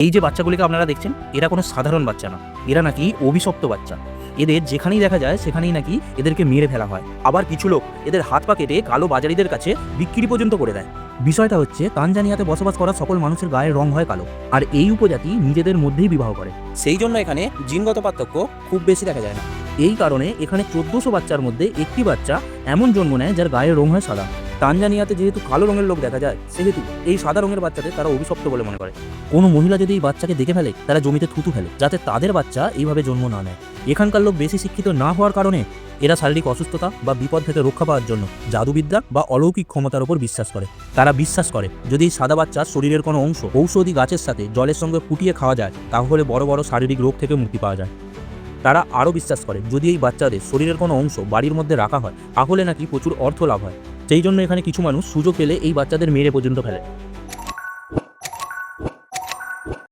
এই যে বাচ্চাগুলিকে আপনারা দেখছেন, এরা কোনো সাধারণ বাচ্চা না, এরা নাকি অভিশপ্ত বাচ্চা। এদের যেখানেই দেখা যায় সেখানেই নাকি এদেরকে মেরে ফেলা হয়। আবার কিছু লোক এদের হাত পা কেটে কালো বাজারিদের কাছে বিক্রি পর্যন্ত করে দেয়। বিষয়টা হচ্ছে, তানজানিয়াতে বসবাস করা সকল মানুষের গায়ের রং হয় কালো, আর এই উপজাতি নিজেদের মধ্যেই বিবাহ করে। সেই জন্য এখানে জিনগত পার্থক্য খুব বেশি দেখা যায় না। এই কারণে এখানে 1400 বাচ্চার মধ্যে একটি বাচ্চা এমন জন্ম নেয় যার গায়ের রং হয় সাদা। তানজানিয়াতে যেহেতু কালো রঙের লোক দেখা যায়, সেহেতু এই সাদা রঙের বাচ্চাদের তারা অভিশপ্ত বলে মনে করে। কোনো মহিলা যদি এই বাচ্চাকে দেখে ফেলে, তারা জমিতে থুতু ফেলে, যাতে তাদের বাচ্চা এইভাবে জন্ম না নেয়। এখানকার লোক বেশি শিক্ষিত না হওয়ার কারণে এরা শারীরিক অসুস্থতা বা বিপদ থেকে রক্ষা পাওয়ার জন্য জাদুবিদ্যা বা অলৌকিক ক্ষমতার উপর বিশ্বাস করে। তারা বিশ্বাস করে যদি এই সাদা বাচ্চার শরীরের কোনো অংশ ঔষধি গাছের সাথে জলের সঙ্গে ফুটিয়ে খাওয়া যায়, তাহলে বড় বড় শারীরিক রোগ থেকে মুক্তি পাওয়া যায়। তারা আরও বিশ্বাস করে যদি এই বাচ্চাদের শরীরের কোনো অংশ বাড়ির মধ্যে রাখা হয়, তাহলে নাকি প্রচুর অর্থ লাভ হয়। সেই জন্য এখানে কিছু মানুষ সুযোগ পেলে এই বাচ্চাদের মেরে পর্যন্ত ফেলে।